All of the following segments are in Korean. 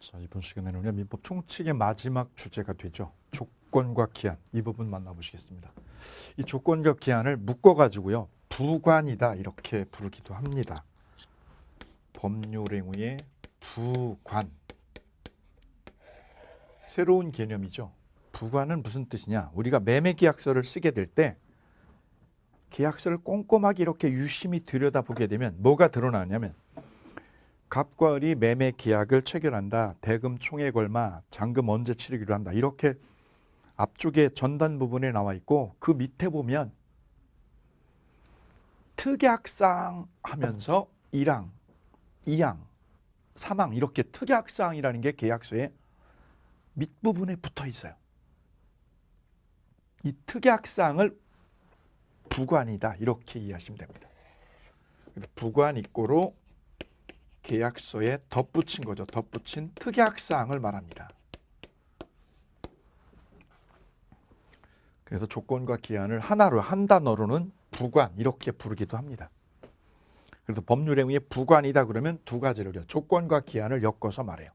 자, 이번 시간에는요, 민법 총칙의 마지막 주제가 되죠. 조건과 기한. 이 부분 만나보시겠습니다. 이 조건과 기한을 묶어가지고요, 부관이다 이렇게 부르기도 합니다. 법률행위의 부관. 새로운 개념이죠. 부관은 무슨 뜻이냐? 우리가 매매계약서를 쓰게 될 때 계약서를 꼼꼼하게 이렇게 유심히 들여다보게 되면 뭐가 드러나냐면 갑과 을이 매매 계약을 체결한다. 대금 총액 얼마, 잔금 언제 치르기로 한다. 이렇게 앞쪽에 전단 부분에 나와 있고 그 밑에 보면 특약사항 하면서 1항, 2항, 3항 이렇게 특약사항이라는 게 계약서의 밑부분에 붙어 있어요. 이 특약사항을 부관이다 이렇게 이해하시면 됩니다. 부관 이꼬로 계약서에 덧붙인 거죠. 덧붙인 특약사항을 말합니다. 그래서 조건과 기한을 하나로 한 단어로는 부관 이렇게 부르기도 합니다. 그래서 법률행위의 부관이다 그러면 두 가지를 해요. 조건과 기한을 엮어서 말해요.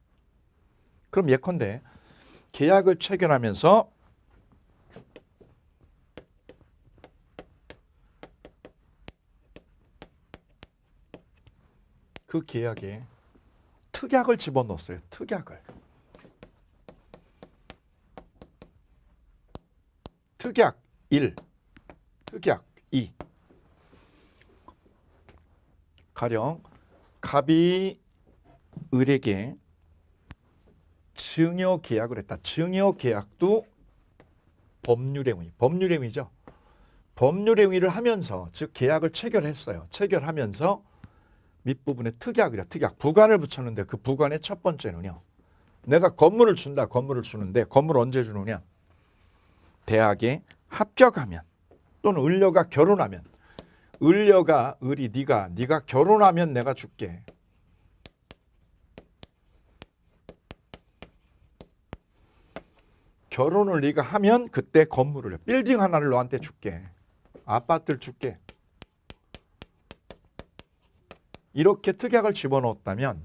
그럼 예컨대 계약을 체결하면서 그 계약에 특약을 집어넣었어요. 특약을. 특약 1, 특약 2. 가령 갑이 을에게 증여 계약을 했다. 증여 계약도 법률행위, 법률행위죠. 법률행위를 하면서 즉 계약을 체결했어요. 체결하면서 밑부분에 특약이라 특약, 부관을 붙였는데 그 부관의 첫 번째는요. 내가 건물을 준다. 건물을 주는데 건물을 언제 주느냐. 대학에 합격하면 또는 을려가 결혼하면 을려가 을이 네가 결혼하면 내가 줄게. 결혼을 네가 하면 그때 건물을 빌딩 하나를 너한테 줄게. 아파트를 줄게. 이렇게 특약을 집어넣었다면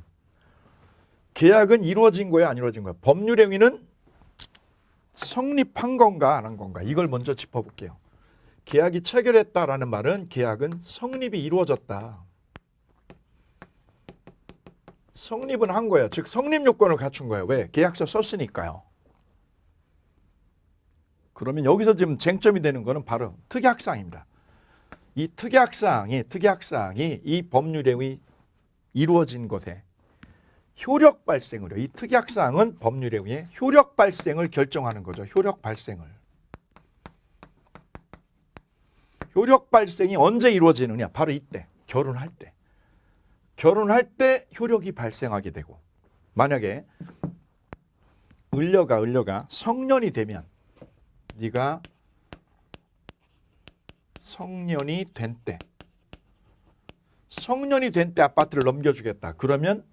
계약은 이루어진 거야 안 이루어진 거야? 법률행위는 성립한 건가 안 한 건가? 이걸 먼저 짚어볼게요. 계약이 체결했다라는 말은 계약은 성립이 이루어졌다. 성립은 한 거예요. 즉 성립 요건을 갖춘 거예요. 왜? 계약서 썼으니까요. 그러면 여기서 지금 쟁점이 되는 거는 바로 특약사항입니다. 이 특약사항이 이 법률행위 이루어진 것에 효력 발생을 해요. 이 특약사항은 법률행위의 효력 발생을 결정하는 거죠. 효력 발생을. 효력 발생이 언제 이루어지느냐? 바로 이때. 결혼할 때. 결혼할 때 효력이 발생하게 되고 만약에 을려가 성년이 되면 네가 성년이 된 때 아파트를 넘겨주겠다. 그러면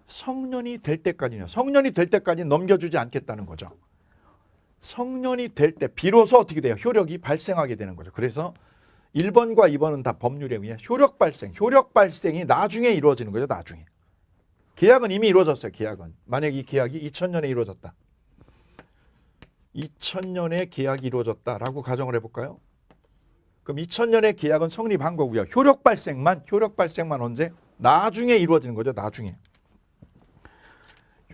성년이 될 때까지는 넘겨주지 않겠다는 거죠. 성년이 될 때 비로소 어떻게 돼요? 효력이 발생하게 되는 거죠. 그래서 1번과 2번은 다 법률행위의 효력 발생이 나중에 이루어지는 거죠. 나중에. 계약은 이미 이루어졌어요. 계약은. 만약 이 계약이 2000년에 이루어졌다. 2000년에 계약이 이루어졌다라고 가정을 해볼까요? 그럼 2000년에 계약은 성립한 거고요. 효력 발생만 언제? 나중에 이루어지는 거죠. 나중에.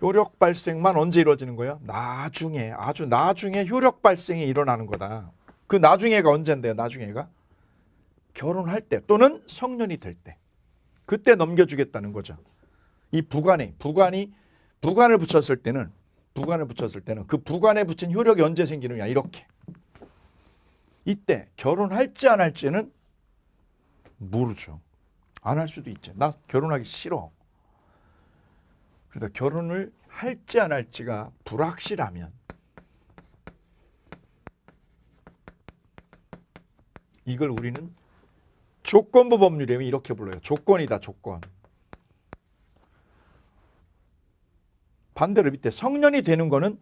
효력 발생만 언제 이루어지는 거예요? 나중에, 아주 나중에 효력 발생이 일어나는 거다. 그 나중에가 언젠데요? 나중에가? 결혼할 때 또는 성년이 될 때. 그때 넘겨주겠다는 거죠. 이 부관을 붙였을 때는 그 부관에 붙인 효력이 언제 생기느냐 이렇게. 이때 결혼할지 안 할지는 모르죠. 안 할 수도 있죠. 나 결혼하기 싫어. 그래서 결혼을 할지 안 할지가 불확실하면 이걸 우리는 조건부 법률행위 이렇게 불러요. 조건이다. 조건. 반대로 밑에 성년이 되는 거는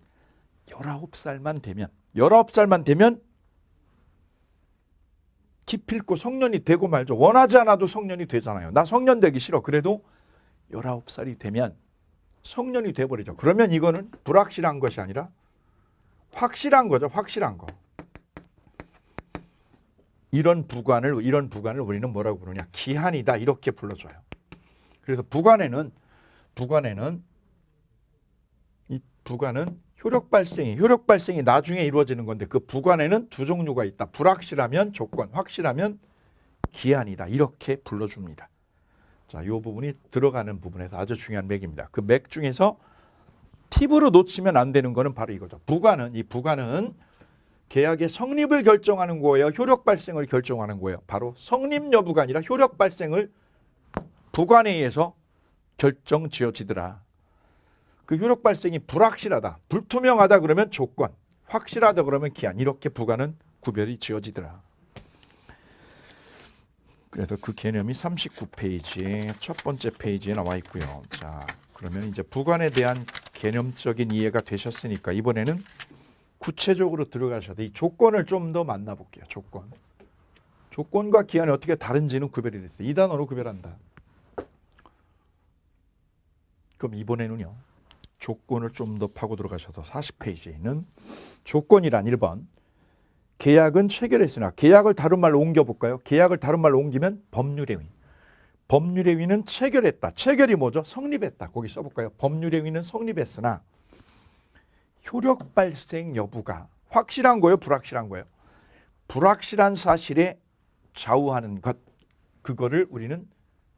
19살만 되면 기필코 성년이 되고 말죠. 원하지 않아도 성년이 되잖아요. 나 성년 되기 싫어. 그래도 19살이 되면 성년이 돼버리죠. 그러면 이거는 불확실한 것이 아니라 확실한 거죠. 확실한 거. 이런 부관을 우리는 뭐라고 부르냐? 기한이다 이렇게 불러줘요. 그래서 부관에는 효력 발생이 나중에 이루어지는 건데 그 부관에는 두 종류가 있다. 불확실하면 조건, 확실하면 기한이다 이렇게 불러줍니다. 자, 이 부분이 들어가는 부분에서 아주 중요한 맥입니다. 그 맥 중에서 팁으로 놓치면 안 되는 거는 바로 이거죠. 이 부관은 계약의 성립을 결정하는 거예요. 효력 발생을 결정하는 거예요. 바로 성립 여부가 아니라 효력 발생을 부관에 의해서 결정 지어지더라. 그 효력 발생이 불확실하다, 불투명하다 그러면 조건, 확실하다 그러면 기한 이렇게 부관은 구별이 지어지더라. 그래서 그 개념이 39페이지의 첫 번째 페이지에 나와 있고요. 자, 그러면 이제 부관에 대한 개념적인 이해가 되셨으니까 이번에는 구체적으로 들어가셔야 돼. 이 조건을 좀 더 만나볼게요. 조건과 기한이 어떻게 다른지는 구별이 됐어요. 이 단어로 구별한다. 그럼 이번에는요. 조건을 좀 더 파고 들어가셔서 40페이지에는 조건이란 1번 계약은 체결했으나 계약을 다른 말로 옮겨볼까요? 계약을 다른 말로 옮기면 법률행위. 법률행위는 체결했다. 체결이 뭐죠? 성립했다. 거기 써볼까요? 법률행위는 성립했으나 효력 발생 여부가 확실한 거예요? 불확실한 거예요? 불확실한 사실에 좌우하는 것. 그거를 우리는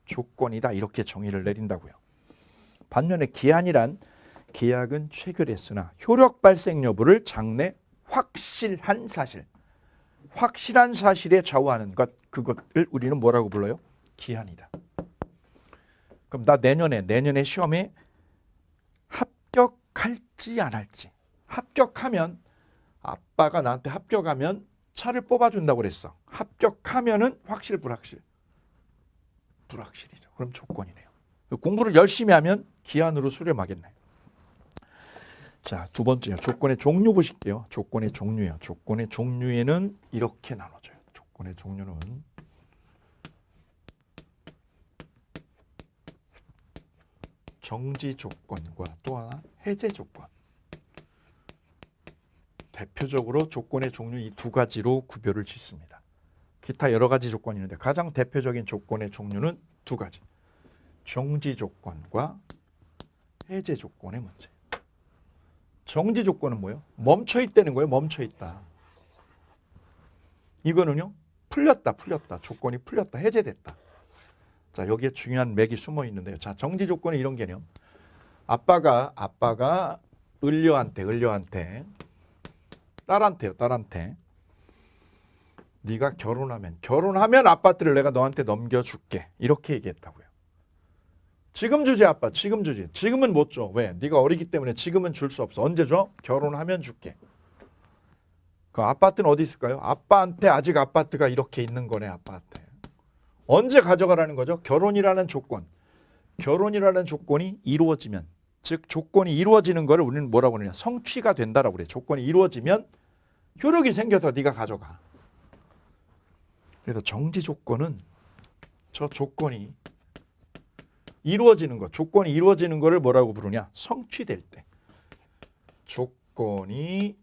조건이다. 이렇게 정의를 내린다고요. 반면에 기한이란 계약은 체결했으나 효력 발생 여부를 장래 확실한 사실에 좌우하는 것. 그것을 우리는 뭐라고 불러요? 기한이다. 그럼 나 내년에 시험에 합격할지 안 할지. 합격하면 아빠가 나한테 합격하면 차를 뽑아준다고 그랬어. 합격하면은 확실 불확실? 불확실이죠. 그럼 조건이네요. 공부를 열심히 하면 기한으로 수렴하겠네요. 자, 두 번째요. 조건의 종류 보실게요. 조건의 종류요. 조건의 종류에는 이렇게 나눠져요. 조건의 종류는 정지 조건과 또 하나 해제 조건. 대표적으로 조건의 종류 이 두 가지로 구별을 짓습니다. 기타 여러 가지 조건이 있는데 가장 대표적인 조건의 종류는 두 가지. 정지 조건과 해제 조건의 문제. 정지 조건은 뭐예요? 멈춰 있다는 거예요. 멈춰 있다. 이거는요. 풀렸다. 조건이 풀렸다. 해제됐다. 자, 여기에 중요한 맥이 숨어 있는데요. 자, 정지 조건은 이런 개념. 아빠가 을려한테 딸한테 네가 결혼하면 아파트를 내가 너한테 넘겨줄게. 이렇게 얘기했다고요. 지금 주지 아빠. 지금 주지. 지금은 못 줘. 왜? 네가 어리기 때문에 지금은 줄 수 없어. 언제 줘? 결혼하면 줄게. 그 아파트는 어디 있을까요? 아빠한테 아직 아파트가 이렇게 있는 거네. 아빠한테. 언제 가져가라는 거죠? 결혼이라는 조건이 이루어지면, 즉 조건이 이루어지는 거를 우리는 뭐라고 그러냐? 성취가 된다라고 그래요. 조건이 이루어지면 효력이 생겨서 네가 가져가. 그래서 정지 조건은 저 조건이 이루어지는 것, 조건이 이루어지는 거를 뭐라고 부르냐? 성취될 때. 조건이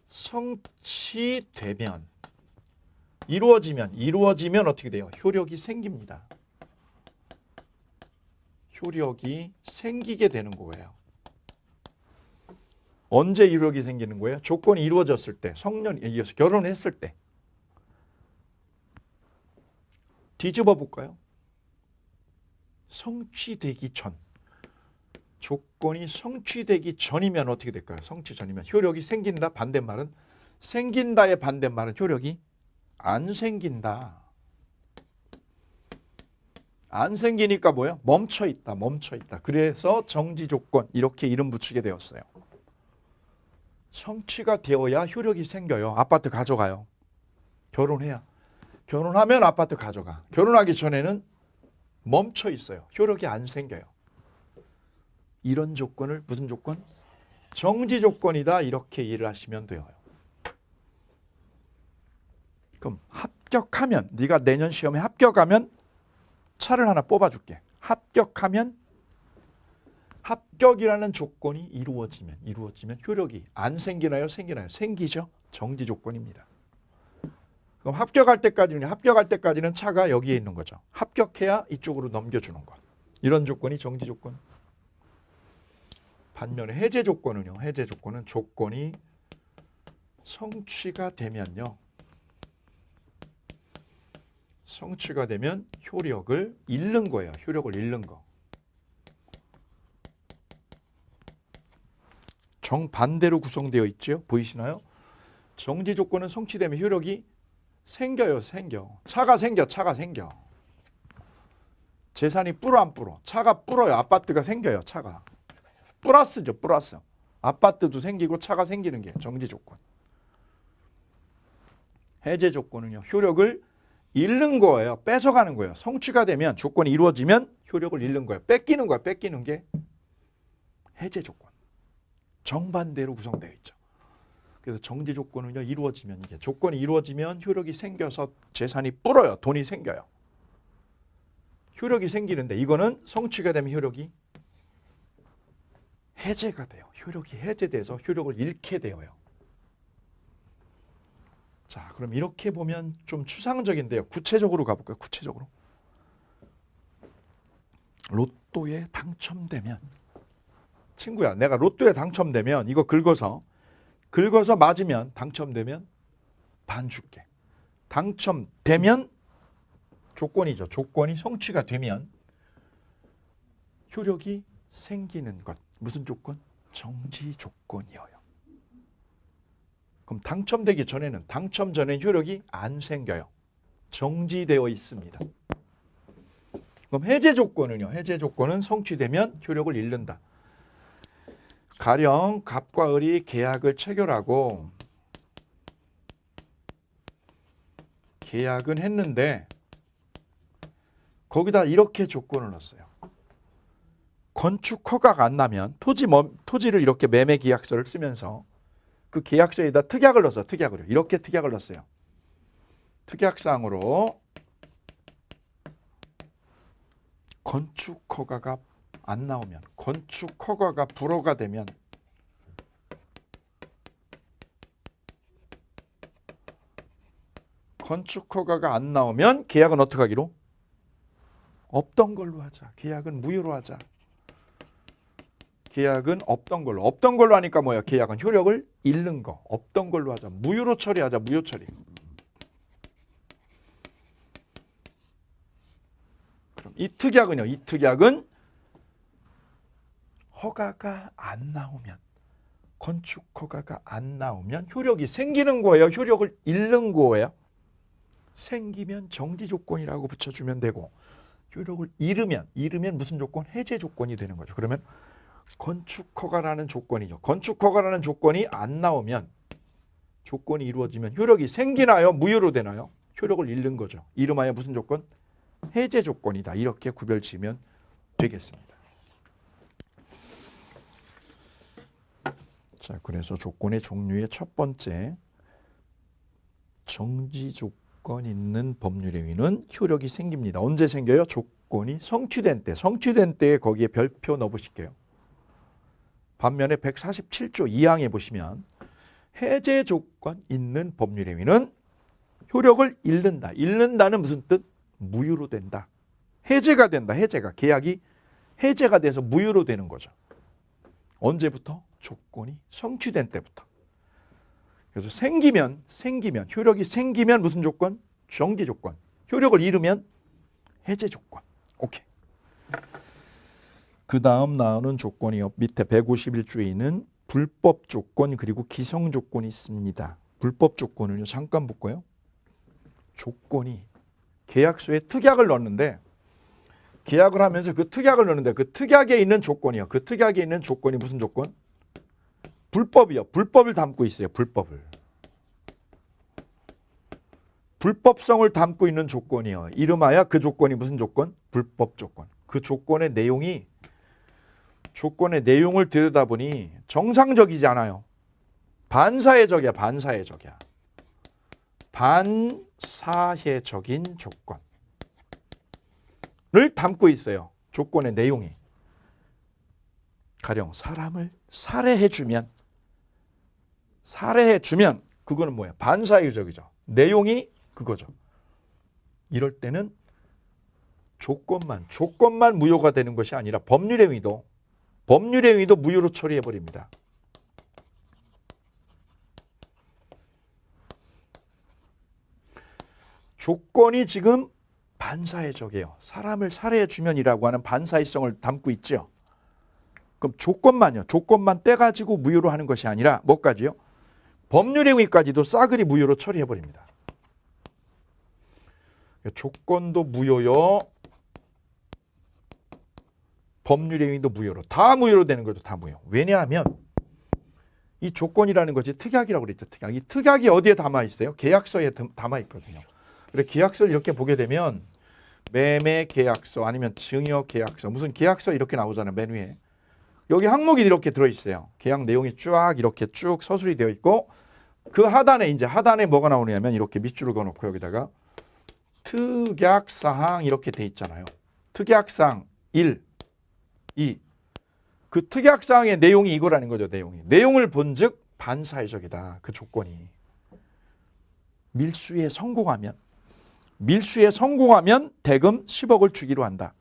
성취되면, 이루어지면 어떻게 돼요? 효력이 생깁니다. 효력이 생기게 되는 거예요. 언제 효력이 생기는 거예요? 조건이 이루어졌을 때, 결혼했을 때. 뒤집어 볼까요? 성취되기 전. 조건이 성취되기 전이면 어떻게 될까요? 성취 전이면 효력이 생긴다. 반대말은 생긴다의 반대말은 효력이 안 생긴다. 안 생기니까 뭐예요? 멈춰 있다. 그래서 정지 조건 이렇게 이름 붙이게 되었어요. 성취가 되어야 효력이 생겨요. 아파트 가져가요. 결혼해야. 결혼하면 아파트 가져가. 결혼하기 전에는 멈춰 있어요. 효력이 안 생겨요. 이런 조건을 무슨 조건? 정지 조건이다. 이렇게 이해를 하시면 돼요. 그럼 합격하면, 네가 내년 시험에 합격하면 차를 하나 뽑아줄게. 합격하면 합격이라는 조건이 이루어지면 효력이 안 생기나요? 생기나요? 생기죠. 정지 조건입니다. 그럼 합격할 때까지는 차가 여기에 있는 거죠. 합격해야 이쪽으로 넘겨주는 것. 이런 조건이 정지 조건. 반면에 해제 조건은요. 해제 조건은 조건이 성취가 되면요. 성취가 되면 효력을 잃는 거예요. 효력을 잃는 거. 정반대로 구성되어 있죠. 보이시나요? 정지 조건은 성취되면 효력이 생겨요. 차가 생겨. 재산이 불어 안 불어? 차가 불어요. 아파트가 생겨요. 차가. 플러스죠. 플러스. 아파트도 생기고 차가 생기는 게 정지 조건. 해제 조건은요. 효력을 잃는 거예요. 뺏어가는 거예요. 성취가 되면 조건이 이루어지면 효력을 잃는 거예요. 뺏기는 거예요. 뺏기는 게 해제 조건. 정반대로 구성되어 있죠. 그래서 정지 조건은요. 이루어지면 이게 조건이 이루어지면 효력이 생겨서 재산이 불어요. 돈이 생겨요. 효력이 생기는데 이거는 성취가 되면 효력이 해제가 돼요. 효력이 해제돼서 효력을 잃게 되어요. 자, 그럼 이렇게 보면 좀 추상적인데요. 구체적으로 가볼까요? 구체적으로. 로또에 당첨되면 친구야, 내가 로또에 당첨되면 이거 긁어서 맞으면 당첨되면 반 줄게. 당첨되면 조건이죠. 조건이 성취가 되면 효력이 생기는 것. 무슨 조건? 정지 조건이어요. 그럼 당첨되기 전에는 당첨 전에 효력이 안 생겨요. 정지되어 있습니다. 그럼 해제 조건은요. 해제 조건은 성취되면 효력을 잃는다. 가령 갑과 을이 계약을 체결하고 계약은 했는데 거기다 이렇게 조건을 넣었어요. 건축 허가가 안 나면 토지를 이렇게 매매 계약서를 쓰면서 그 계약서에다 특약을 넣었어요. 특약을. 이렇게 특약을 넣었어요. 특약상으로 건축 허가가 안 나오면, 건축 허가가 불허가 되면 건축 허가가 안 나오면 계약은 어떻게 하기로? 없던 걸로 하자. 계약은 무효로 하자. 계약은 없던 걸로 하니까 뭐야? 계약은 효력을 잃는 거. 없던 걸로 하자. 무효로 처리하자. 무효 처리. 그럼 이 특약은요. 이 특약은 허가가 안 나오면, 건축 허가가 안 나오면 효력이 생기는 거예요. 효력을 잃는 거예요. 생기면 정지 조건이라고 붙여주면 되고, 효력을 잃으면 무슨 조건? 해제 조건이 되는 거죠. 그러면 건축허가라는 조건이죠. 건축허가라는 조건이 안 나오면, 조건이 이루어지면 효력이 생기나요? 무효로 되나요? 효력을 잃는 거죠. 이름하여 무슨 조건? 해제 조건이다. 이렇게 구별지으면 되겠습니다. 자, 그래서 조건의 종류의 첫 번째, 정지 조건 있는 법률 행위는 효력이 생깁니다. 언제 생겨요? 조건이 성취된 때. 성취된 때에 거기에 별표 넣어보실게요. 반면에 147조 2항에 보시면 해제 조건 있는 법률 행위는 효력을 잃는다. 잃는다는 무슨 뜻? 무효로 된다. 해제가 된다. 해제가. 계약이 해제가 돼서 무효로 되는 거죠. 언제부터? 조건이 성취된 때부터. 그래서 생기면 효력이 생기면 무슨 조건? 정지 조건. 효력을 잃으면 해제 조건. 오케이. 그 다음 나오는 조건이요. 밑에 151조에 있는 불법 조건 그리고 기성 조건이 있습니다. 불법 조건은요. 잠깐 볼까요? 조건이 계약서에 특약을 넣었는데 계약을 하면서 그 특약을 넣는데 그 특약에 있는 조건이요. 그 특약에 있는 조건이 무슨 조건? 불법이요. 불법을 담고 있어요. 불법성을 담고 있는 조건이요. 이름하여 그 조건이 무슨 조건? 불법 조건. 그 조건의 내용을 들여다보니 정상적이지 않아요. 반사회적이야. 반사회적인 조건을 담고 있어요. 조건의 내용이. 가령 사람을 살해해주면 그거는 뭐야? 반사회적이죠. 내용이 그거죠. 이럴 때는 조건만 무효가 되는 것이 아니라 법률의 행위도 무효로 처리해버립니다. 조건이 지금 반사회적이에요. 사람을 살해해주면이라고 하는 반사회성을 담고 있죠. 그럼 조건만 떼가지고 무효로 하는 것이 아니라 뭐까지요? 법률의 행위까지도 싸그리 무효로 처리해버립니다. 조건도 무효요. 법률의 행위도 무효로. 다 무효로 되는 거죠. 다 무효. 왜냐하면 이 조건이라는 것이 특약이라고 그랬죠. 특약. 이 특약이 어디에 담아있어요? 계약서에 담아있거든요. 그래서 계약서를 이렇게 보게 되면 매매 계약서 아니면 증여 계약서 무슨 계약서 이렇게 나오잖아요. 맨 위에. 여기 항목이 이렇게 들어있어요. 계약 내용이 쫙 이렇게 쭉 서술이 되어 있고 그 하단에 뭐가 나오냐면 이렇게 밑줄을 그어놓고 여기다가 특약사항 이렇게 돼 있잖아요. 특약사항 1, 2. 그 특약사항의 내용이 이거라는 거죠. 내용을 본즉 반사회적이다. 그 조건이. 밀수에 성공하면 대금 10억을 주기로 한다.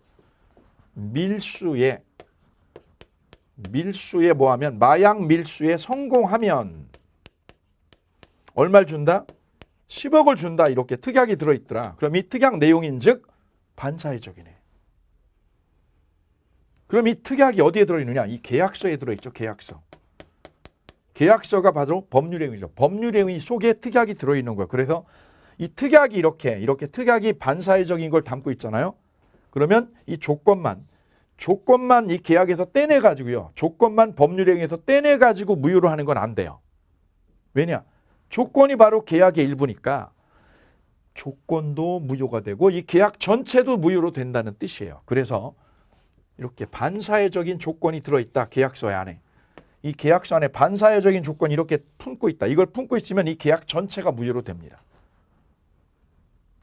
밀수에 뭐하면 마약 밀수에 성공하면 얼마를 준다? 10억을 준다. 이렇게 특약이 들어있더라. 그럼 이 특약 내용인즉 반사회적이네. 그럼 이 특약이 어디에 들어있느냐? 이 계약서에 들어있죠. 계약서가 바로 법률행위죠. 법률행위 속에 특약이 들어있는 거예요. 그래서 이 특약이 이렇게 특약이 반사회적인 걸 담고 있잖아요. 그러면 이 조건만 이 계약에서 떼내가지고요. 조건만 법률행위에서 떼내가지고 무효로 하는 건 안 돼요. 왜냐? 조건이 바로 계약의 일부니까 조건도 무효가 되고 이 계약 전체도 무효로 된다는 뜻이에요. 그래서 이렇게 반사회적인 조건이 들어있다. 계약서 안에. 이 계약서 안에 반사회적인 조건이 이렇게 품고 있다. 이걸 품고 있으면 이 계약 전체가 무효로 됩니다.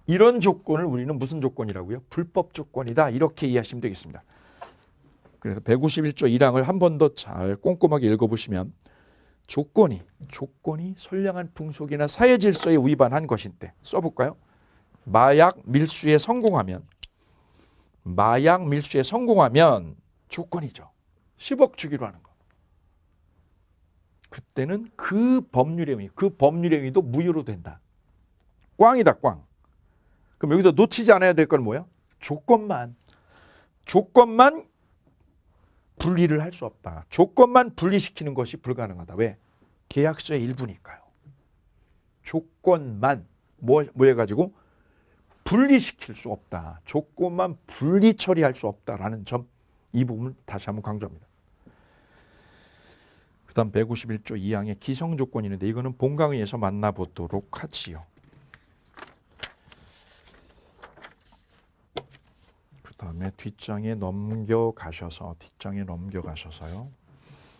이런 조건을 우리는 무슨 조건이라고요? 불법 조건이다. 이렇게 이해하시면 되겠습니다. 그래서 151조 1항을 한 번 더 잘 꼼꼼하게 읽어보시면 조건이 선량한 풍속이나 사회 질서에 위반한 것인데 써볼까요? 마약 밀수에 성공하면 조건이죠. 10억 주기로 하는 거. 그때는 그 법률행위도 무효로 된다. 꽝이다, 꽝. 그럼 여기서 놓치지 않아야 될 건 뭐야? 조건만 분리를 할 수 없다. 조건만 분리시키는 것이 불가능하다. 왜? 계약서의 일부니까요. 조건만 뭐 해가지고 분리시킬 수 없다. 조건만 분리 처리할 수 없다라는 점, 이 부분을 다시 한번 강조합니다. 그 다음 151조 2항에 기성조건이 있는데 이거는 본강에 의해서 만나보도록 하지요. 그 다음에 뒷장에 넘겨가셔서요.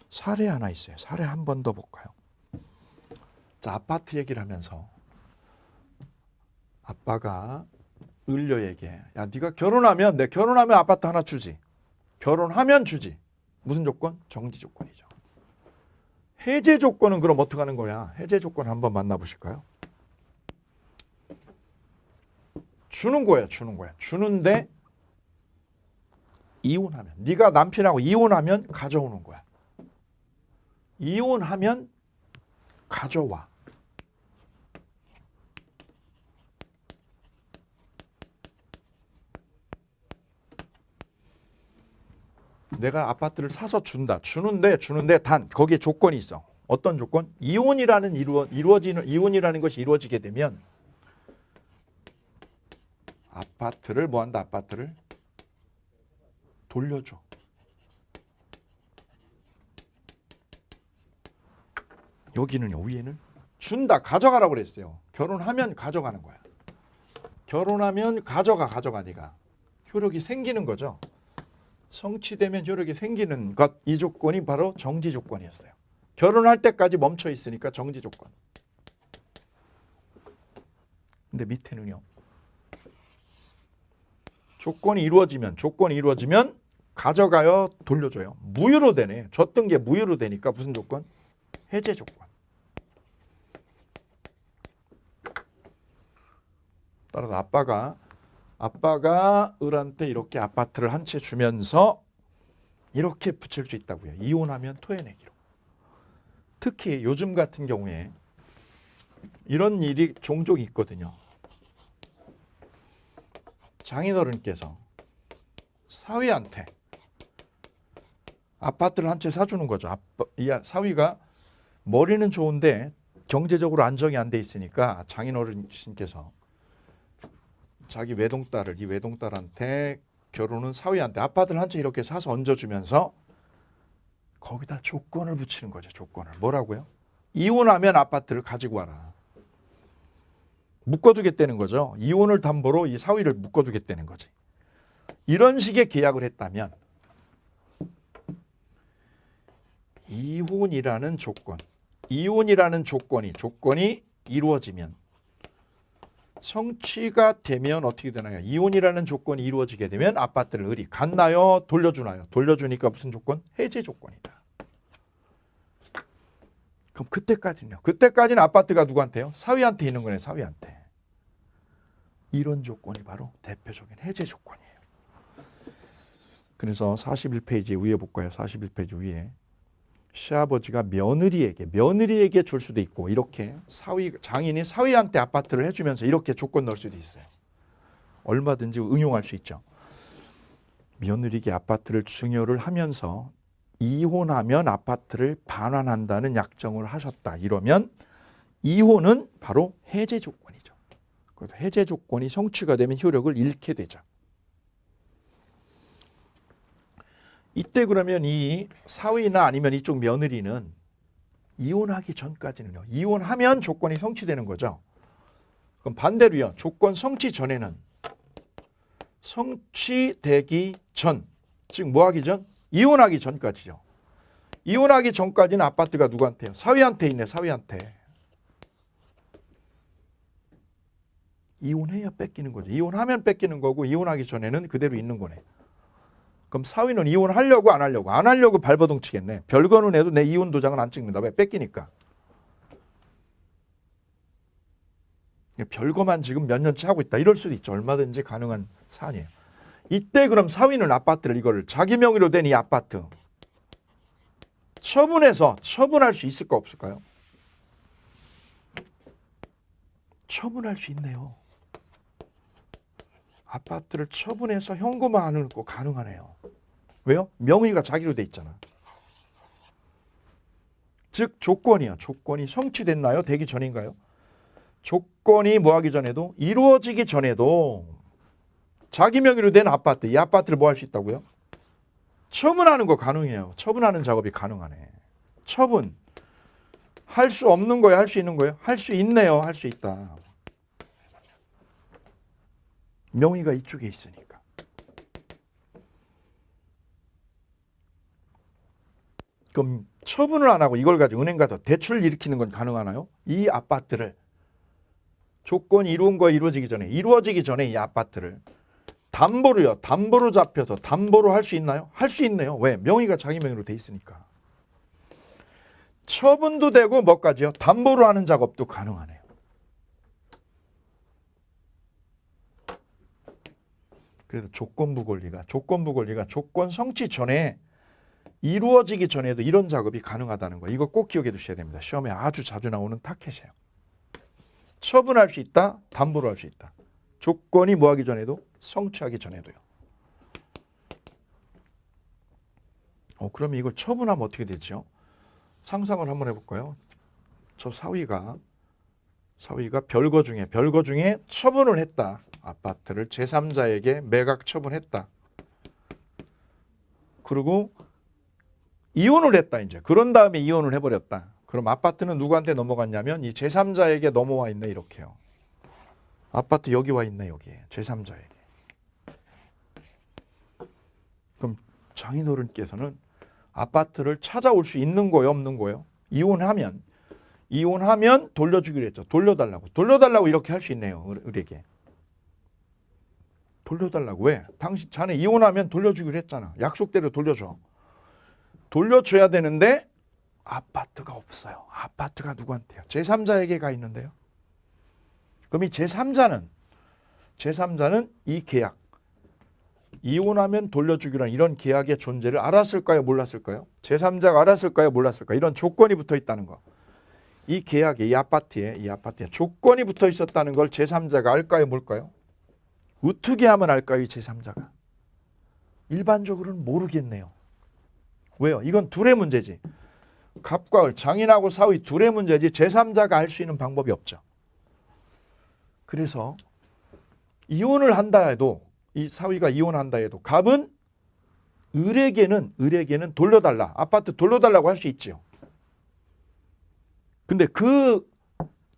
사례 하나 있어요. 사례 한 번 더 볼까요? 자, 아파트 얘기를 하면서 아빠가 을려에게 야, 네가 결혼하면 아파트 하나 주지. 결혼하면 주지. 무슨 조건? 정지 조건이죠. 해제 조건은 그럼 어떻게 하는 거야? 해제 조건 한번 만나보실까요? 주는 거야. 주는데 이혼하면, 네가 남편하고 이혼하면 가져오는 거야. 이혼하면 가져와. 내가 아파트를 사서 준다. 주는데 단 거기에 조건이 있어. 어떤 조건? 이혼이라는 것이 이루어지게 되면 아파트를 뭐한다? 아파트를 돌려줘. 여기는요, 위에는 준다, 가져가라고 그랬어요. 결혼하면 가져가는 거야. 결혼하면 가져가 네가. 효력이 생기는 거죠. 성취되면 효력이 생기는 것, 이 조건이 바로 정지 조건이었어요. 결혼할 때까지 멈춰 있으니까 정지 조건. 근데 밑에는요. 조건이 이루어지면 가져가요, 돌려줘요. 무효로 되네. 줬던 게 무효로 되니까 무슨 조건? 해제 조건. 따라서 아빠가 을한테 이렇게 아파트를 한 채 주면서 이렇게 붙일 수 있다고요. 이혼하면 토해내기로. 특히 요즘 같은 경우에 이런 일이 종종 있거든요. 장인어른께서 사위한테 아파트를 한 채 사주는 거죠. 이 사위가 머리는 좋은데 경제적으로 안정이 안 돼 있으니까 장인어른께서 자기 외동딸을 이 외동딸한테 결혼은 사위한테 아파트를 한 채 이렇게 사서 얹어주면서 거기다 조건을 붙이는 거죠. 조건을. 뭐라고요? 이혼하면 아파트를 가지고 와라. 묶어주겠다는 거죠. 이혼을 담보로 이 사위를 묶어주겠다는 거지. 이런 식의 계약을 했다면 이혼이라는 조건이 이루어지면 성취가 되면 어떻게 되나요? 이혼이라는 조건이 이루어지게 되면 아파트를 을이 갖나요? 돌려주나요? 돌려주니까 무슨 조건? 해제 조건이다. 그럼 그때까지는요? 그때까지는 아파트가 누구한테요? 사위한테 있는 거네. 사위한테. 이런 조건이 바로 대표적인 해제 조건이에요. 그래서 41페이지 위에 볼까요? 41페이지 위에 시아버지가 며느리에게 줄 수도 있고 이렇게 장인이 사위한테 아파트를 해주면서 이렇게 조건 넣을 수도 있어요. 얼마든지 응용할 수 있죠. 며느리에게 아파트를 증여를 하면서 이혼하면 아파트를 반환한다는 약정을 하셨다. 이러면 이혼은 바로 해제 조건이죠. 그래서 해제 조건이 성취가 되면 효력을 잃게 되죠. 이때 그러면 이 사위나 아니면 이쪽 며느리는 이혼하기 전까지는요. 이혼하면 조건이 성취되는 거죠. 그럼 반대로요. 조건 성취 전에는 성취되기 전, 즉 뭐 하기 전? 이혼하기 전까지죠. 이혼하기 전까지는 아파트가 누구한테요? 사위한테 있네. 사위한테. 이혼해야 뺏기는 거죠. 이혼하면 뺏기는 거고 이혼하기 전에는 그대로 있는 거네. 그럼 사위는 이혼하려고 안 하려고? 안 하려고 발버둥 치겠네. 별거는 해도 내 이혼 도장은 안 찍는다. 왜? 뺏기니까. 별거만 지금 몇 년째 하고 있다. 이럴 수도 있죠. 얼마든지 가능한 사안이에요. 이때 그럼 사위는 아파트를 이거를 자기 명의로 된 이 아파트 처분할 수 있을까 없을까요? 처분할 수 있네요. 아파트를 처분해서 현금화하는 거 가능하네요. 왜요? 명의가 자기로 돼 있잖아. 즉 조건이요. 조건이 성취됐나요? 되기 전인가요? 조건이 뭐 하기 전에도 이루어지기 전에도 자기 명의로 된 아파트, 이 아파트를 뭐 할 수 있다고요? 처분하는 거 가능해요. 처분하는 작업이 가능하네. 처분. 할 수 없는 거예요? 할 수 있는 거예요? 할 수 있네요. 할 수 있다. 명의가 이쪽에 있으니까. 그럼 처분을 안 하고 이걸 가지고 은행 가서 대출을 일으키는 건 가능하나요? 이 아파트를 조건이 이루어지기 전에 이 아파트를 담보로 잡혀서 담보로 할 수 있나요? 할 수 있네요. 왜? 명의가 자기 명의로 돼 있으니까. 처분도 되고 뭐까지요? 담보로 하는 작업도 가능하네요. 그래서 조건부 권리가 조건 성취 전에 이루어지기 전에도 이런 작업이 가능하다는 거. 이거 꼭 기억해 두셔야 됩니다. 시험에 아주 자주 나오는 타켓이에요. 처분할 수 있다, 담보로 할 수 있다. 조건이 뭐 하기 전에도 성취하기 전에도요. 그럼 이걸 처분하면 어떻게 되죠? 상상을 한번 해볼까요? 저 사위가 별거 중에 처분을 했다. 아파트를 제3자에게 매각 처분했다. 그리고 이혼을 했다. 이제 그런 다음에 이혼을 해버렸다. 그럼 아파트는 누구한테 넘어갔냐면 이 제3자에게 넘어와 있네. 이렇게요. 아파트 여기 와 있네. 여기에 제3자에게. 그럼 장인어른께서는 아파트를 찾아올 수 있는 거예요? 없는 거예요? 이혼하면 돌려주기로 했죠. 돌려달라고 이렇게 할 수 있네요. 을에게. 돌려달라고. 왜? 당신 자네 이혼하면 돌려주기로 했잖아. 약속대로 돌려줘. 돌려줘야 되는데 아파트가 없어요. 아파트가 누구한테요? 제3자에게 가 있는데요. 그럼 이 제3자는 이 계약, 이혼하면 돌려주기로 한 이런 계약의 존재를 알았을까요? 몰랐을까요? 제3자가 알았을까요? 몰랐을까요? 이런 조건이 붙어 있다는 거. 이 계약에, 이 아파트에 조건이 붙어 있었다는 걸 제3자가 알까요? 뭘까요? 어떻게 하면 알까요? 이 제3자가. 일반적으로는 모르겠네요. 왜요? 이건 둘의 문제지. 갑과 을, 장인하고 사위 둘의 문제지 제3자가 알 수 있는 방법이 없죠. 그래서 이혼을 한다 해도, 이 사위가 이혼한다 해도 갑은 을에게는 돌려달라. 아파트 돌려달라고 할 수 있지요. 근데 그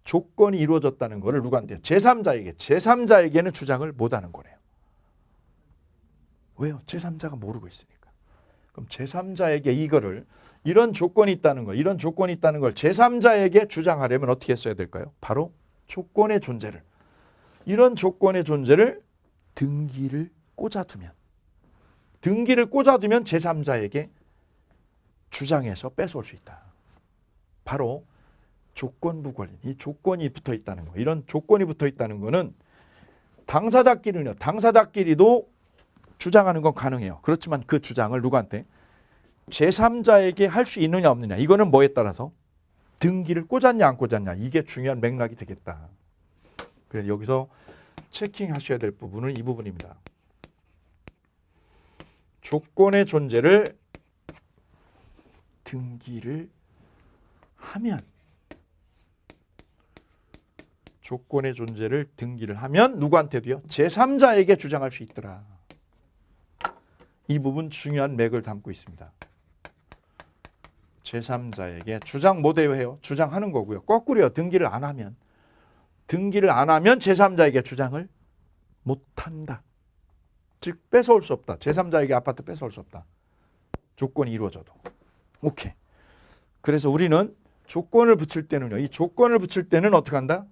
조건이 이루어졌다는 거를 누구한테요? 제3자에게는 주장을 못하는 거네요. 왜요? 제3자가 모르고 있으니까. 그럼 제3자에게 이런 조건이 있다는 걸 제3자에게 주장하려면 어떻게 했어야 될까요? 바로 조건의 존재를, 이런 조건의 존재를 등기를 꽂아두면 제3자에게 주장해서 뺏어올 수 있다. 바로 조건부 권리, 이 조건이 붙어 있다는 거. 이런 조건이 붙어 있다는 거는 당사자끼리도 주장하는 건 가능해요. 그렇지만 그 주장을 누구한테? 제3자에게 할 수 있느냐 없느냐. 이거는 뭐에 따라서? 등기를 꽂았냐 안 꽂았냐. 이게 중요한 맥락이 되겠다. 그래서 여기서 체킹하셔야 될 부분은 이 부분입니다. 조건의 존재를 등기를 하면, 조건의 존재를 등기를 하면 누구한테도요? 제3자에게 주장할 수 있더라. 이 부분 중요한 맥을 담고 있습니다. 제3자에게 주장 못해요 해요? 주장하는 거고요. 거꾸로요. 등기를 안 하면 제3자에게 주장을 못한다. 즉 뺏어올 수 없다. 제3자에게 아파트 뺏어올 수 없다. 조건이 이루어져도. 오케이. 그래서 우리는 조건을 붙일 때는요. 이 조건을 붙일 때는 어떻게 한다?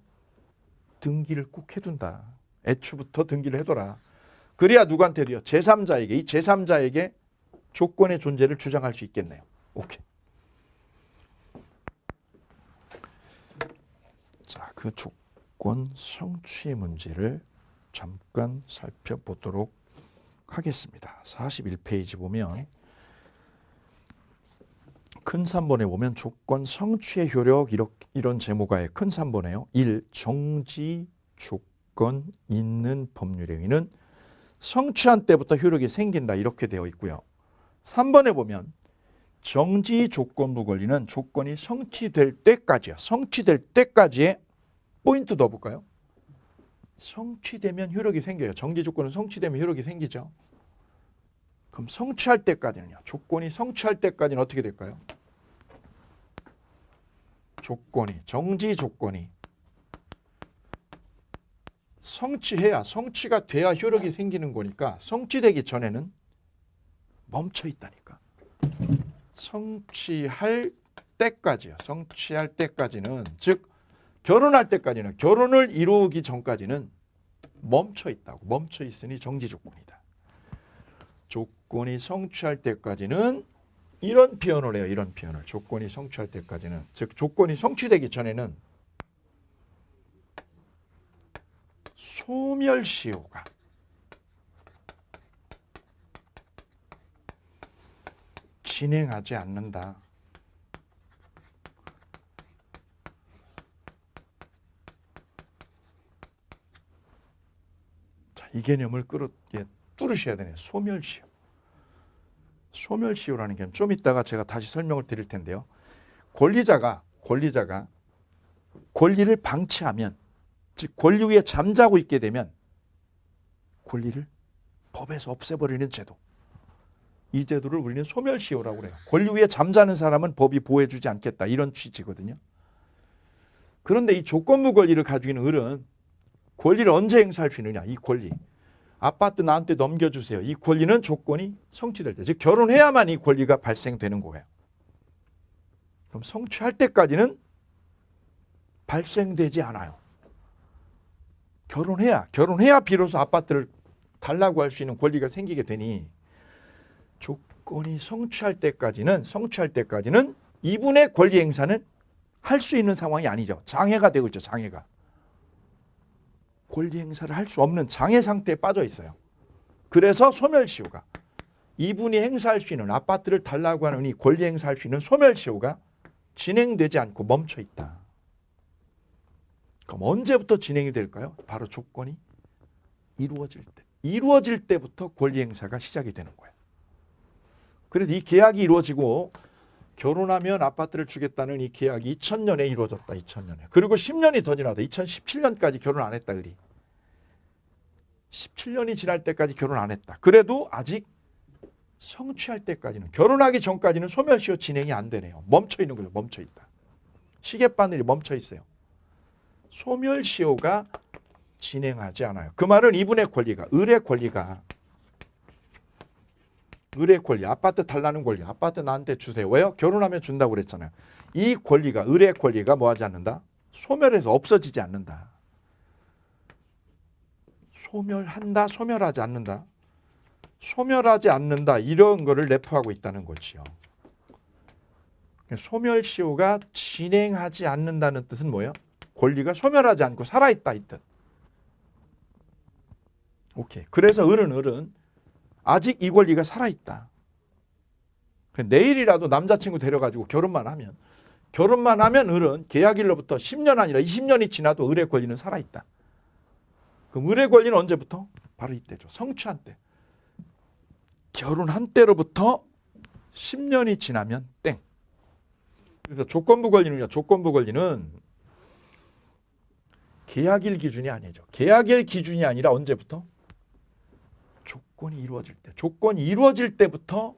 등기를 꼭 해둔다. 애초부터 등기를 해둬라. 그래야 누구한테도요? 제3자에게, 이 제3자에게 조건의 존재를 주장할 수 있겠네요. 오케이. 자, 그 조건 성취의 문제를 잠깐 살펴보도록 하겠습니다. 41페이지 보면 큰 3번에 보면 조건 성취의 효력 이런 제목하에 큰 3번에요. 1. 정지 조건 있는 법률 행위는 성취한 때부터 효력이 생긴다 이렇게 되어 있고요. 3번에 보면 정지 조건부 권리는 조건이 성취될 때까지요. 성취될 때까지의 포인트 넣어볼까요? 성취되면 효력이 생겨요. 정지 조건은 성취되면 효력이 생기죠. 그럼 성취할 때까지는요. 조건이 성취할 때까지는 어떻게 될까요? 정지 조건이 성취가 돼야 효력이 생기는 거니까 성취되기 전에는 멈춰 있다니까. 성취할 때까지는 즉 결혼할 때까지는, 결혼을 이루기 전까지는 멈춰 있다고. 멈춰 있으니 정지 조건이다. 조건이 성취할 때까지는 이런 표현을 해요. 이런 표현을. 조건이 성취할 때까지는, 즉 조건이 성취되기 전에는 소멸시효가 진행하지 않는다. 자, 이 개념을 뚫으셔야 되네요. 소멸시효. 소멸시효라는 개념 좀 이따가 제가 다시 설명을 드릴 텐데요. 권리자가 권리를 방치하면, 즉 권리 위에 잠자고 있게 되면 권리를 법에서 없애버리는 제도. 이 제도를 우리는 소멸시효라고 그래요. 권리 위에 잠자는 사람은 법이 보호해주지 않겠다. 이런 취지거든요. 그런데 이 조건부 권리를 가지고 있는 을은 권리를 언제 행사할 수 있느냐. 이 권리. 아파트 나한테 넘겨주세요. 이 권리는 조건이 성취될 때, 즉 결혼해야만 이 권리가 발생되는 거예요. 그럼 성취할 때까지는 발생되지 않아요. 결혼해야 비로소 아파트를 달라고 할 수 있는 권리가 생기게 되니 조건이 성취할 때까지는 이분의 권리 행사는 할 수 있는 상황이 아니죠. 장애가 되고 있죠. 장애가. 권리 행사를 할 수 없는 장애 상태에 빠져 있어요. 그래서 소멸시효가 이분이 행사할 수 있는 아파트를 달라고 하는 이 권리 행사할 수 있는 소멸시효가 진행되지 않고 멈춰 있다. 그럼 언제부터 진행이 될까요? 바로 조건이 이루어질 때. 이루어질 때부터 권리 행사가 시작이 되는 거예요. 그래서 이 계약이 이루어지고 결혼하면 아파트를 주겠다는 이 계약이 2000년에 이루어졌다. 2000년에. 그리고 10년이 더 지나다 2017년까지 결혼 안 했다. 의리. 17년이 지날 때까지 결혼 안 했다. 그래도 아직 성취할 때까지는 결혼하기 전까지는 소멸시효 진행이 안 되네요. 멈춰 있는 거죠. 멈춰 있다. 시계바늘이 멈춰 있어요. 소멸시효가 진행하지 않아요. 그 말은 이분의 권리가 을의 권리, 아파트 달라는 권리, 아파트 나한테 주세요. 왜요? 결혼하면 준다고 그랬잖아요. 이 권리가 을의 권리가 뭐하지 않는다? 소멸해서 없어지지 않는다. 소멸한다, 소멸하지 않는다. 소멸하지 않는다. 이런 거를 내포하고 있다는 거지요. 소멸시효가 진행하지 않는다는 뜻은 뭐예요? 권리가 소멸하지 않고 살아있다 이 뜻. 오케이. 그래서 을은 아직 이 권리가 살아있다. 내일이라도 남자친구 데려가지고 결혼만 하면 을은 계약일로부터 10년 아니라 20년이 지나도 을의 권리는 살아있다. 그럼 을의 권리는 언제부터? 바로 이때죠. 성취한 때. 결혼한 때로부터 10년이 지나면 땡. 그래서 조건부 권리는 계약일 기준이 아니죠. 계약일 기준이 아니라 언제부터? 조건이 이루어질 때. 조건이 이루어질 때부터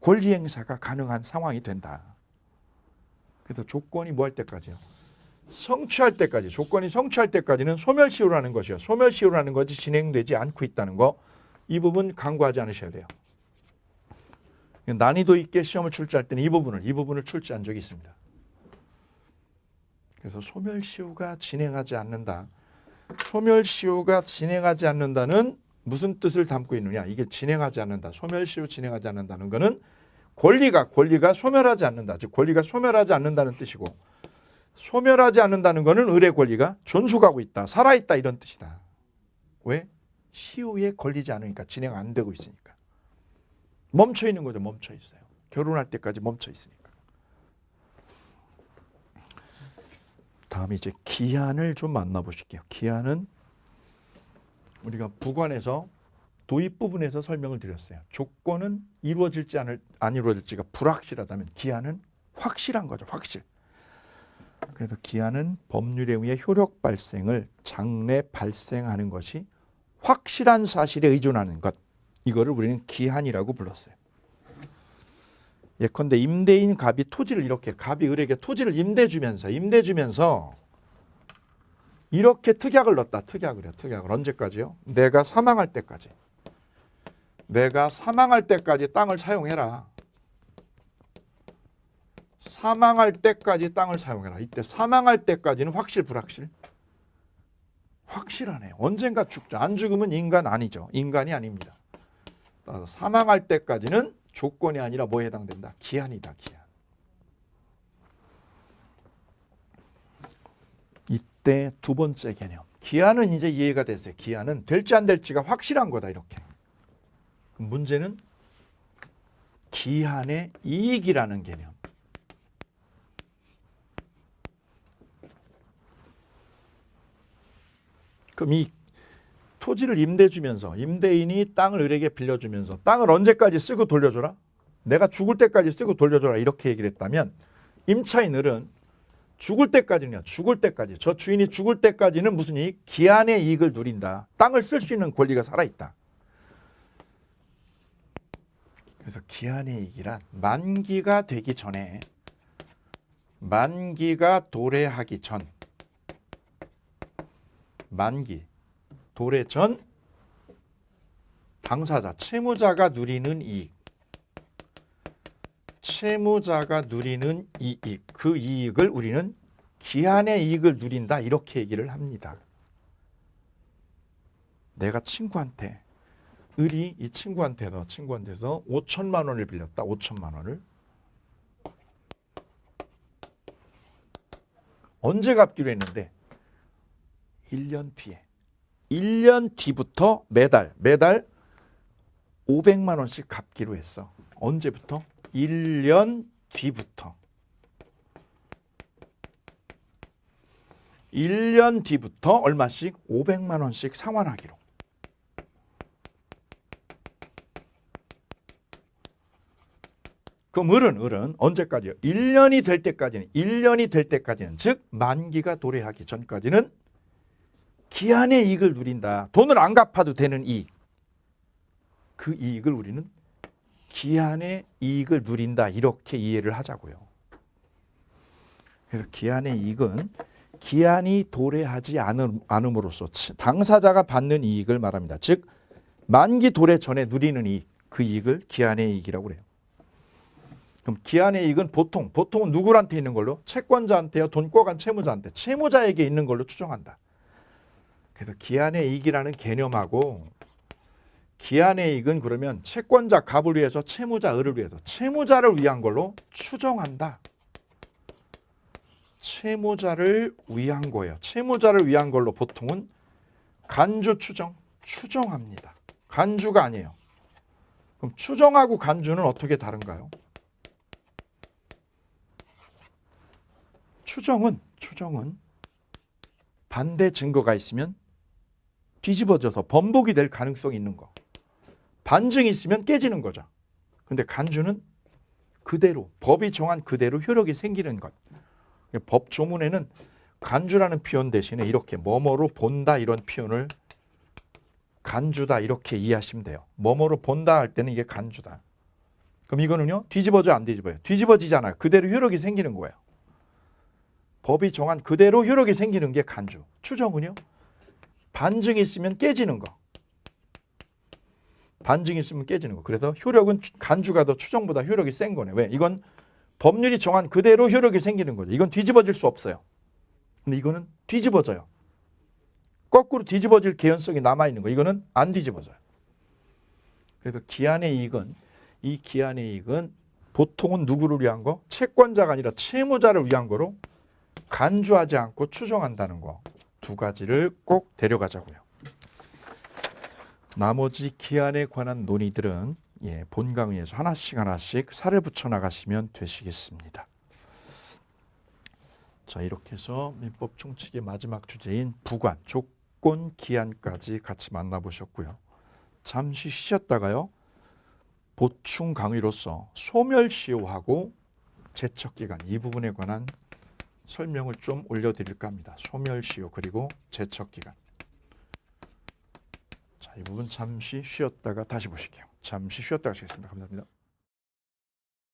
권리 행사가 가능한 상황이 된다. 그래서 조건이 뭐 할 때까지요? 성취할 때까지. 조건이 성취할 때까지는 소멸시효라는 것이요. 소멸시효라는 것이 진행되지 않고 있다는 거. 이 부분 간과하지 않으셔야 돼요. 난이도 있게 시험을 출제할 때는 이 부분을 출제한 적이 있습니다. 그래서 소멸시효가 진행하지 않는다. 소멸시효가 진행하지 않는다는 무슨 뜻을 담고 있느냐. 이게 진행하지 않는다. 소멸시효 진행하지 않는다는 것은 권리가 소멸하지 않는다. 즉 권리가 소멸하지 않는다는 뜻이고 소멸하지 않는다는 것은 을의 권리가 존속하고 있다. 살아있다 이런 뜻이다. 왜? 시효에 걸리지 않으니까 진행 안 되고 있으니까. 멈춰 있는 거죠. 멈춰 있어요. 결혼할 때까지 멈춰 있으니까. 다음 이제 기한을 좀 만나보실게요. 기한은 우리가 부관에서 도입 부분에서 설명을 드렸어요. 조건은 이루어질지 안 이루어질지가 불확실하다면 기한은 확실한 거죠. 확실. 그래서 기한은 법률에 의해 효력 발생을 장래 발생하는 것이 확실한 사실에 의존하는 것. 이거를 우리는 기한이라고 불렀어요. 예컨대 임대인 갑이 토지를 이렇게 갑이 을에게 토지를 임대 주면서 이렇게 특약을 넣었다. 특약을 언제까지요? 내가 사망할 때까지 땅을 사용해라. 사망할 때까지 땅을 사용해라. 이때 사망할 때까지는 확실 불확실? 확실하네요. 언젠가 죽죠. 안 죽으면 인간 아니죠. 인간이 아닙니다. 따라서 사망할 때까지는 조건이 아니라 뭐에 해당된다? 기한이다. 기한. 이때 두 번째 개념. 기한은 이제 이해가 됐어요. 기한은 될지 안 될지가 확실한 거다. 이렇게. 문제는 기한의 이익이라는 개념. 그럼 이 토지를 임대 주면서 임대인이 땅을 을에게 빌려주면서 땅을 언제까지 쓰고 돌려줘라? 내가 죽을 때까지 쓰고 돌려줘라 이렇게 얘기를 했다면 임차인 을은 죽을 때까지는요. 죽을 때까지. 저 주인이 죽을 때까지는 무슨 이익? 기한의 이익을 누린다. 땅을 쓸 수 있는 권리가 살아있다. 그래서 기한의 이익이란 만기가 되기 전에 만기가 도래하기 전 만기 도래 전 당사자, 채무자가 누리는 이익. 채무자가 누리는 이익. 그 이익을 우리는 기한의 이익을 누린다. 이렇게 얘기를 합니다. 내가 친구한테 을이 이 친구한테서 5천만 원을 빌렸다. 5천만 원을. 언제 갚기로 했는데 1년 뒤에. 1년 뒤부터 매달 500만 원씩 갚기로 했어. 언제부터? 1년 뒤부터. 1년 뒤부터 얼마씩? 500만 원씩 상환하기로. 그럼 을은 언제까지요? 1년이 될 때까지는 즉 만기가 도래하기 전까지는 기한의 이익을 누린다. 돈을 안 갚아도 되는 이익. 그 이익을 우리는 기한의 이익을 누린다. 이렇게 이해를 하자고요. 그래서 기한의 이익은 기한이 도래하지 않음으로써 당사자가 받는 이익을 말합니다. 즉 만기 도래 전에 누리는 이익, 그 이익을 기한의 이익이라고 그래요. 그럼 기한의 이익은 보통은 누구한테 있는 걸로? 채권자한테요, 돈꿔간 채무자한테, 채무자에게 있는 걸로 추정한다. 그래서 기한의 이익이라는 개념하고 기한의 이익은 그러면 채권자 갑을 위해서 채무자 을을 위해서 채무자를 위한 걸로 추정한다. 채무자를 위한 거예요. 채무자를 위한 걸로 보통은 간주 추정합니다. 간주가 아니에요. 그럼 추정하고 간주는 어떻게 다른가요? 추정은 반대 증거가 있으면 뒤집어져서 번복이 될 가능성이 있는 거. 반증이 있으면 깨지는 거죠. 근데 간주는 그대로 법이 정한 그대로 효력이 생기는 것. 법 조문에는 간주라는 표현 대신에 이렇게 뭐뭐로 본다 이런 표현을 간주다 이렇게 이해하시면 돼요. 뭐뭐로 본다 할 때는 이게 간주다. 그럼 이거는요 뒤집어져 안 뒤집어요? 뒤집어지잖아요. 그대로 효력이 생기는 거예요. 법이 정한 그대로 효력이 생기는 게 간주. 추정은요 반증이 있으면 깨지는 거. 반증이 있으면 깨지는 거. 그래서 효력은 간주가 더 추정보다 효력이 센 거네. 왜? 이건 법률이 정한 그대로 효력이 생기는 거죠. 이건 뒤집어질 수 없어요. 근데 이거는 뒤집어져요. 거꾸로 뒤집어질 개연성이 남아있는 거. 이거는 안 뒤집어져요. 그래서 기한의 이익은 보통은 누구를 위한 거? 채권자가 아니라 채무자를 위한 거로 간주하지 않고 추정한다는 거. 두 가지를 꼭 데려가자고요. 나머지 기한에 관한 논의들은 본 강의에서 하나씩 살을 붙여 나가시면 되시겠습니다. 자, 이렇게 해서 민법 총칙의 마지막 주제인 부관, 조건, 기한까지 같이 만나보셨고요. 잠시 쉬셨다가요. 보충 강의로서 소멸시효하고 제척기간 이 부분에 관한 설명을 좀 올려드릴까 합니다. 소멸시효 그리고 제척기간. 자, 이 부분 잠시 쉬었다가 다시 보실게요. 잠시 쉬었다가 하겠습니다. 감사합니다.